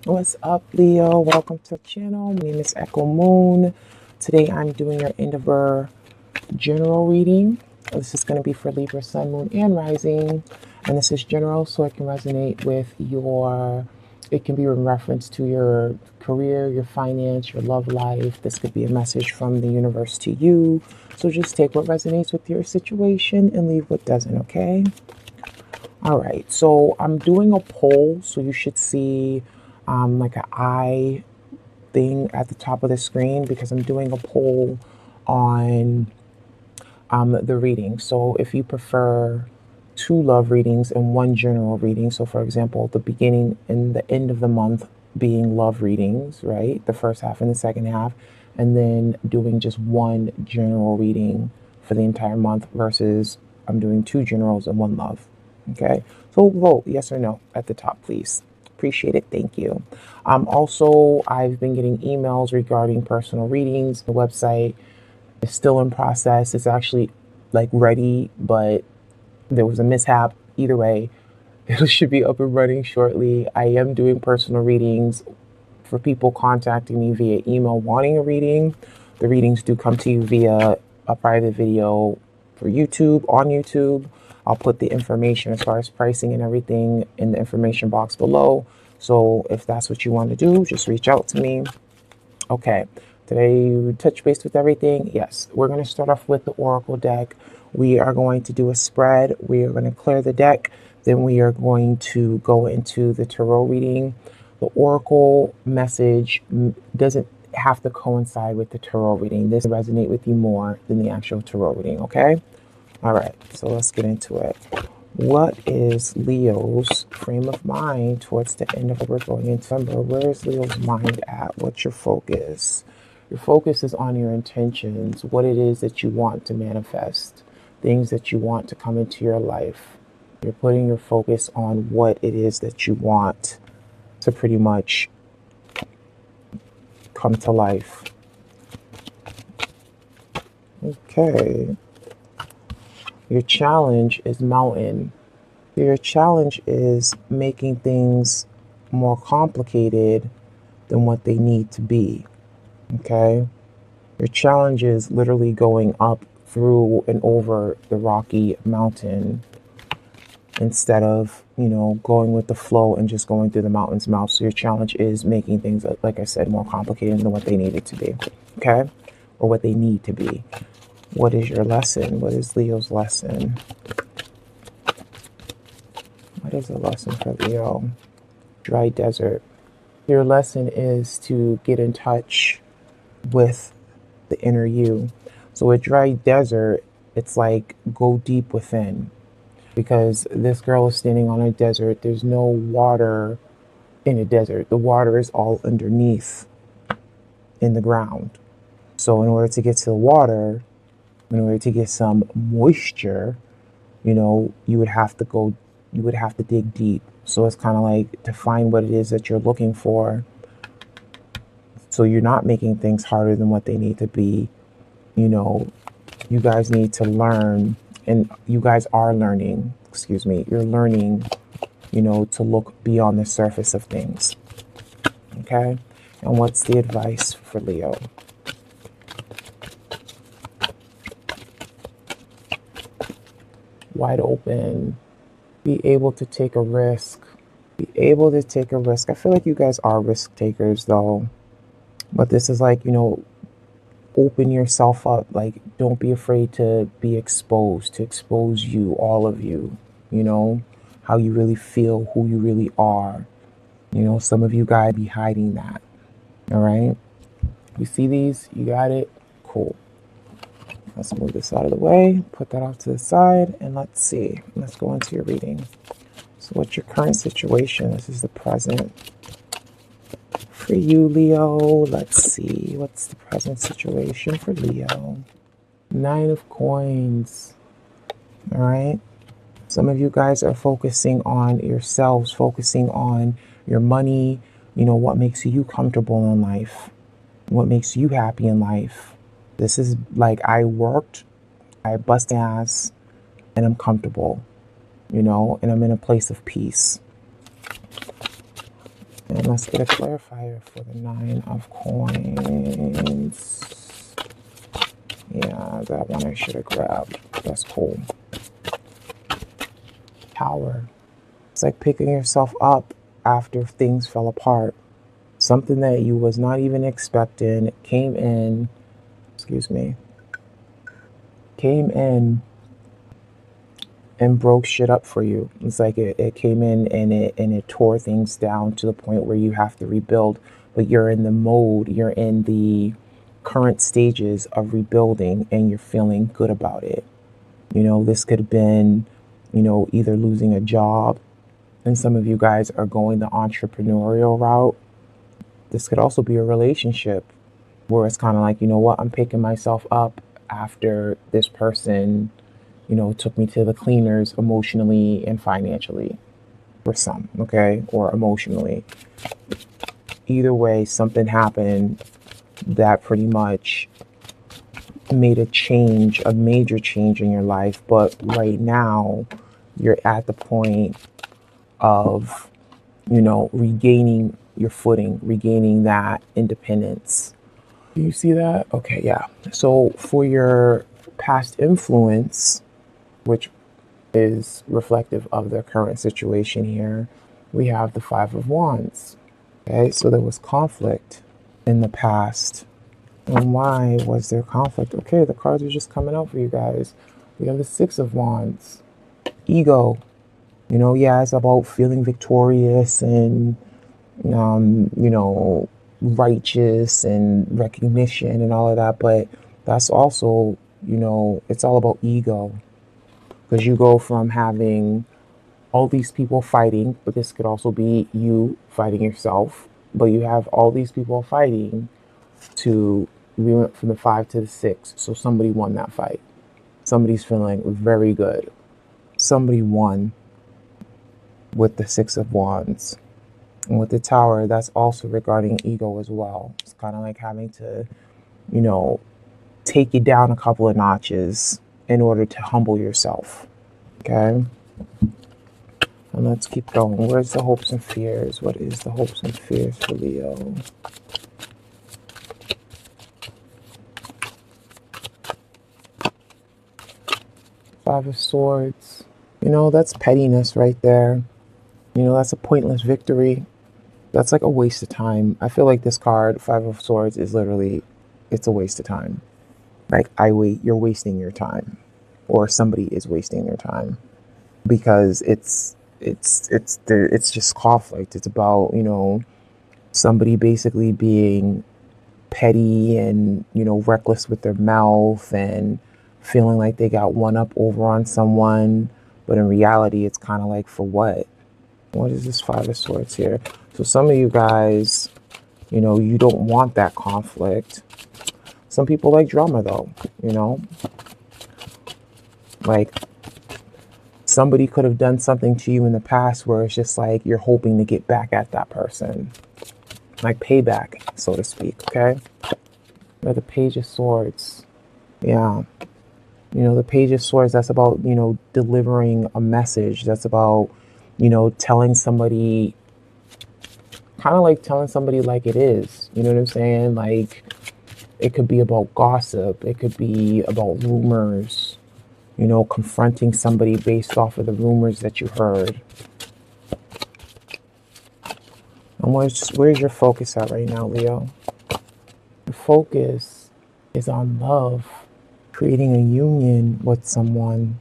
What's up, Leo? Welcome to the channel. My name is Echo Moon. Today I'm doing your end of our general reading. This is going to be for Libra, Sun, Moon, and Rising. And this is general, so it can resonate with it can be in reference to your career, your finance, your love life. This could be a message from the universe to you. So just take what resonates with your situation and leave what doesn't, okay? All right, so I'm doing a poll, so you should see like an eye thing at the top of the screen because I'm doing a poll on the reading. So if you prefer two love readings and one general reading, so for example, the beginning and the end of the month being love readings, right? The first half and the second half, and then doing just one general reading for the entire month versus I'm doing two generals and one love. Okay, so vote yes or no at the top, please. Appreciate it. Thank you. Also, I've been getting emails regarding personal readings. The website is still in process. It's actually like ready, but there was a mishap. Either way, it should be up and running shortly. I am doing personal readings for people contacting me via email wanting a reading. The readings do come to you via a private video for YouTube, on YouTube. I'll put the information as far as pricing and everything in the information box below. So if that's what you want to do, just reach out to me. Okay, today we touch base with everything. Yes, we're going to start off with the Oracle deck. We are going to do a spread. We are going to clear the deck. Then we are going to go into the tarot reading. The Oracle message doesn't have to coincide with the tarot reading. This will resonate with you more than the actual tarot reading, okay? All right, so let's get into it. What is Leo's frame of mind towards the end of what we're going into December? Where is Leo's mind at? What's your focus? Your focus is on your intentions, what it is that you want to manifest, things that you want to come into your life. You're putting your focus on what it is that you want to pretty much come to life. Okay. Your challenge is mountain. Your challenge is making things more complicated than what they need to be. Okay? Your challenge is literally going up through and over the rocky mountain instead of, going with the flow and just going through the mountain's mouth. So your challenge is making things, like I said, more complicated than what they needed to be. Okay? Or what they need to be. What is your lesson? What is Leo's lesson? What is the lesson for Leo? Dry desert. Your lesson is to get in touch with the inner you. So a dry desert, it's like go deep within. Because this girl is standing on a desert. There's no water in a desert. The water is all underneath in the ground. So in order to get to the water, in order to get some moisture, you would have to dig deep. So it's kind of like to find what it is that you're looking for. So you're not making things harder than what they need to be. You guys need to learn, and you guys are learning, you're learning, to look beyond the surface of things. Okay? And what's the advice for Leo? Wide open. Be able to take a risk. Be able to take a risk. I feel like you guys are risk takers though. But this is like, open yourself up. Like, don't be afraid to be exposed, to expose you, all of you, how you really feel, who you really are. Some of you guys be hiding that. All right. You see these? You got it? Cool. Let's move this out of the way, put that off to the side, and let's see. Let's go into your reading. So what's your current situation? This is the present. For you, Leo, let's see. What's the present situation for Leo? 9 of Coins. All right. Some of you guys are focusing on yourselves, focusing on your money, what makes you comfortable in life, what makes you happy in life. This is like I worked, I bust ass, and I'm comfortable, and I'm in a place of peace. And let's get a clarifier for the 9 of coins. Yeah, that one I should have grabbed. That's cool. Tower. It's like picking yourself up after things fell apart. Something that you was not even expecting came in, came in and broke shit up for you. It's like it came in and it tore things down to the point where you have to rebuild, but you're in the mode, you're in the current stages of rebuilding and you're feeling good about it. You know, this could have been, you know, either losing a job, and some of you guys are going the entrepreneurial route. This could also be a relationship where it's kind of like, you know what, I'm picking myself up after this person, you know, took me to the cleaners emotionally and financially, for some, okay, or emotionally. Either way, something happened that pretty much made a change, a major change in your life. But right now, you're at the point of, you know, regaining your footing, regaining that independence. Do you see that? Okay, yeah. So for your past influence, which is reflective of the current situation here, we have the 5 of Wands. Okay, so there was conflict in the past. And why was there conflict? Okay, the cards are just coming out for you guys. We have the 6 of Wands. Ego. You know, yeah, it's about feeling victorious and, you know, righteous and recognition and all of that. But that's also, you know, it's all about ego. Because you go from having all these people fighting, but this could also be you fighting yourself. But you have all these people fighting to, we went from the 5 to the 6. So somebody won that fight. Somebody's feeling very good. Somebody won with the 6 of Wands. And with the Tower, that's also regarding ego as well. It's kind of like having to, you know, take you down a couple of notches in order to humble yourself. Okay? And let's keep going. Where's the hopes and fears? What is the hopes and fears for Leo? Five of Swords. You know, that's pettiness right there. You know, that's a pointless victory. That's like a waste of time. I feel like this card, 5 of Swords, is literally, it's a waste of time. Like, you're wasting your time. Or somebody is wasting their time. Because it's just conflict. It's about, you know, somebody basically being petty and, you know, reckless with their mouth and feeling like they got one up over on someone. But in reality, it's kind of like, for what? What is this 5 of Swords here? So some of you guys, you know, you don't want that conflict. Some people like drama, though, you know? Like, somebody could have done something to you in the past where it's just like you're hoping to get back at that person. Like payback, so to speak, okay? Or the Page of Swords. Yeah. You know, the Page of Swords, that's about, you know, delivering a message. That's about, you know, telling somebody, kind of like telling somebody like it is. You know what I'm saying? Like, it could be about gossip. It could be about rumors. You know, confronting somebody based off of the rumors that you heard. And where's your focus at right now, Leo? The focus is on love. Creating a union with someone.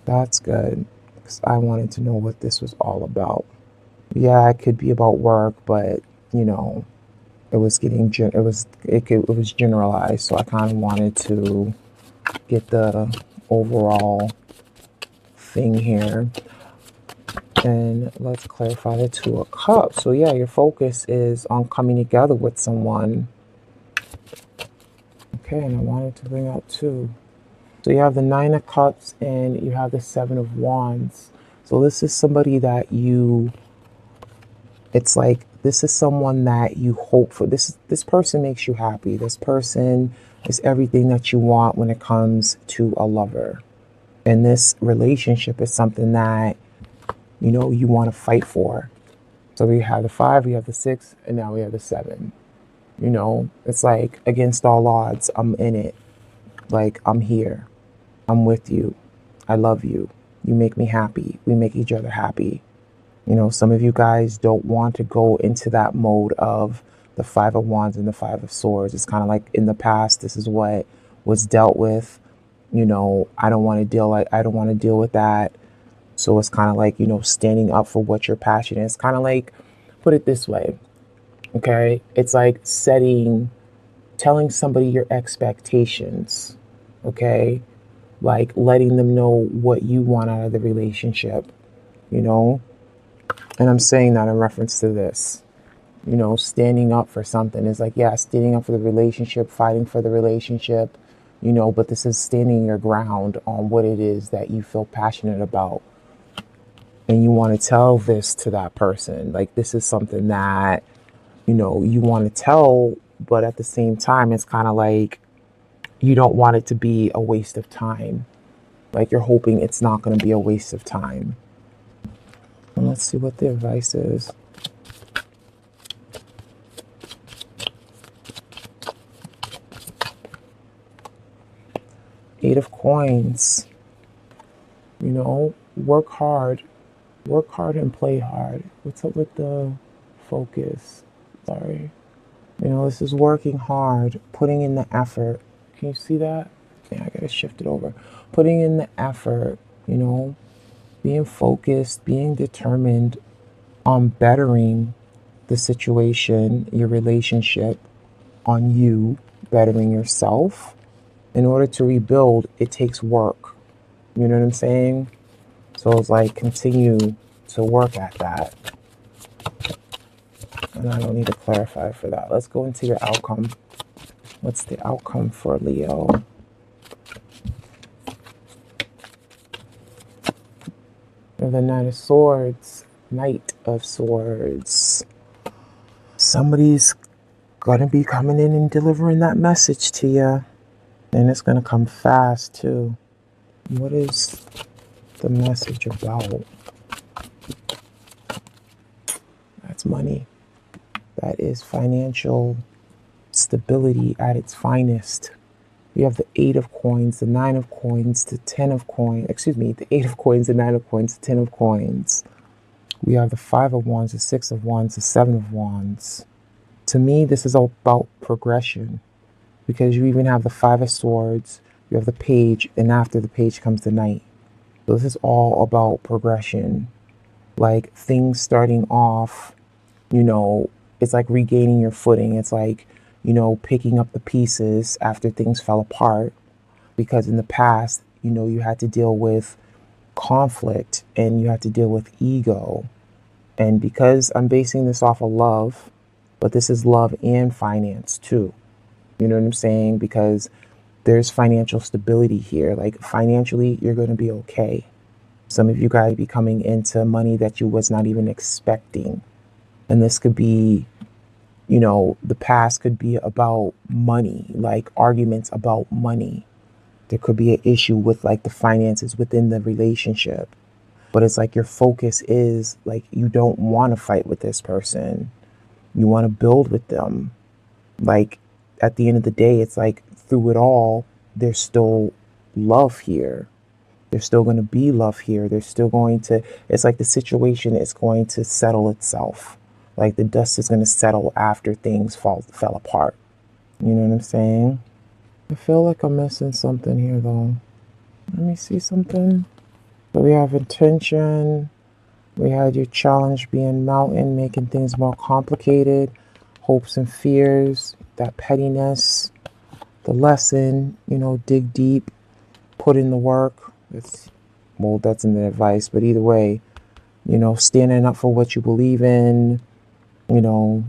That's good. Because I wanted to know what this was all about. Yeah, it could be about work, but, you know, it was generalized, so I kind of wanted to get the overall thing here. And let's clarify the 2 of Cups. So yeah, your focus is on coming together with someone. Okay, and I wanted to bring out 2. So you have the 9 of Cups and you have the 7 of Wands. So this is somebody that it's like, this is someone that you hope for. This person makes you happy. This person is everything that you want when it comes to a lover. And this relationship is something that, you know, you want to fight for. So we have the 5, we have the 6, and now we have the 7. You know, it's like against all odds, I'm in it. Like, I'm here. I'm with you. I love you. You make me happy. We make each other happy. You know, some of you guys don't want to go into that mode of the 5 of Wands and the 5 of Swords. It's kind of like in the past, this is what was dealt with. You know, I don't want to deal with that. So it's kind of like, you know, standing up for what you're passionate. It's kind of like, put it this way, okay? It's like telling somebody your expectations, okay? Like letting them know what you want out of the relationship, you know? And I'm saying that in reference to this, you know, standing up for something is like, yeah, standing up for the relationship, fighting for the relationship, you know, but this is standing your ground on what it is that you feel passionate about. And you want to tell this to that person. Like, this is something that, you know, you want to tell, but at the same time, it's kind of like you don't want it to be a waste of time. Like, you're hoping it's not going to be a waste of time. And let's see what the advice is. Eight of Coins. You know, work hard. Work hard and play hard. What's up with the focus? Sorry. You know, this is working hard, putting in the effort. Can you see that? Yeah, I gotta shift it over. Putting in the effort, you know, being focused, being determined on bettering the situation, your relationship, on you, bettering yourself. In order to rebuild, it takes work. You know what I'm saying? So it's like, continue to work at that. And I don't need to clarify for that. Let's go into your outcome. What's the outcome for Leo? The Knight of Swords, Knight of Swords. Somebody's gonna be coming in and delivering that message to you. And it's gonna come fast too. What is the message about? That's money. That is financial stability at its finest. We have the 8 of Coins, the 9 of Coins, the 10 of Coins. Excuse me, the 8 of Coins, the 9 of Coins, the 10 of Coins. We have the 5 of Wands, the 6 of Wands, the 7 of Wands. To me, this is all about progression, because you even have the 5 of Swords, you have the Page, and after the Page comes the Knight. So this is all about progression. Like, things starting off, you know, it's like regaining your footing. It's like, you know, picking up the pieces after things fell apart. Because in the past, you know, you had to deal with conflict and you had to deal with ego. And because I'm basing this off of love, but this is love and finance too. You know what I'm saying? Because there's financial stability here. Like, financially, you're going to be okay. Some of you guys be coming into money that you was not even expecting. And this could be, you know, the past could be about money, like arguments about money. There could be an issue with like the finances within the relationship. But it's like your focus is like, you don't want to fight with this person. You want to build with them. Like, at the end of the day, it's like, through it all, there's still love here. There's still going to be love here. There's still going to, it's like the situation is going to settle itself. Like, the dust is going to settle after things fell apart. You know what I'm saying? I feel like I'm missing something here, though. Let me see something. So we have intention. We had your challenge being mountain, making things more complicated. Hopes and fears, that pettiness. The lesson, you know, dig deep, put in the work. That's in the advice, but either way, you know, standing up for what you believe in, you know,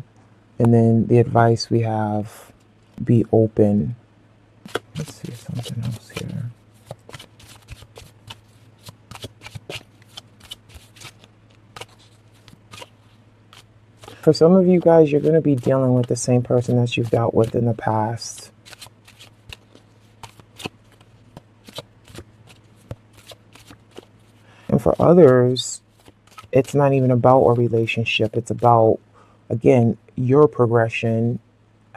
and then the advice we have, be open. Let's see something else here. For some of you guys, you're going to be dealing with the same person that you've dealt with in the past. And for others, it's not even about a relationship. It's about, again, your progression,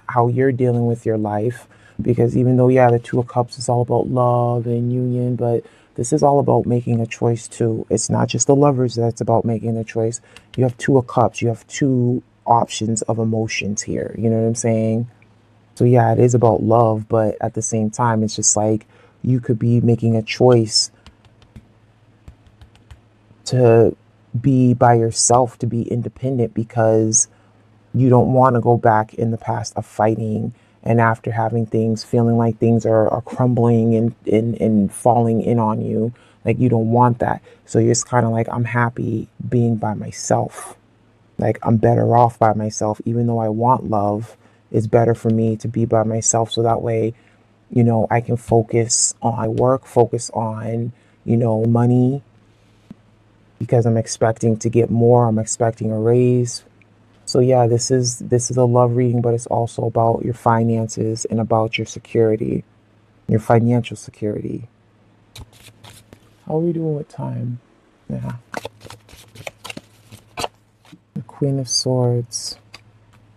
how you're dealing with your life. Because even though, yeah, the Two of Cups is all about love and union, but this is all about making a choice too. It's not just the lovers that's about making the choice. You have Two of Cups. You have two options of emotions here. You know what I'm saying? So yeah, it is about love, but at the same time, it's just like you could be making a choice to be by yourself, to be independent, because you don't want to go back in the past of fighting, and after having things, feeling like things are crumbling and falling in on you. Like, you don't want that. So you're just kind of like, I'm happy being by myself. Like, I'm better off by myself. Even though I want love, it's better for me to be by myself. So that way, I can focus on my work, focus on, money, because I'm expecting to get more. I'm expecting a raise. So yeah, this is a love reading, but it's also about your finances and about your security, your financial security. How are we doing with time? Yeah. The Queen of Swords.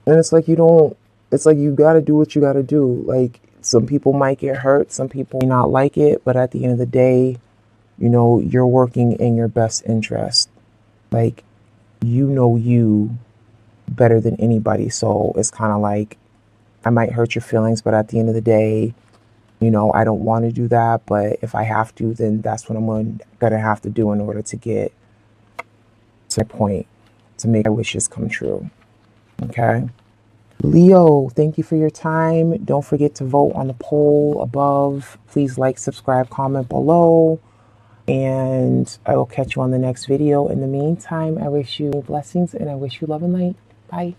And it's like it's like you got to do what you got to do. Like, some people might get hurt, some people may not like it, but at the end of the day, you're working in your best interest. Like, you better than anybody. So it's kind of like, I might hurt your feelings, but at the end of the day, I don't want to do that. But if I have to, then that's what I'm going to have to do in order to get to my point, to make my wishes come true. Okay. Leo, thank you for your time. Don't forget to vote on the poll above. Please like, subscribe, comment below. And I will catch you on the next video. In the meantime, I wish you blessings and I wish you love and light. Bye.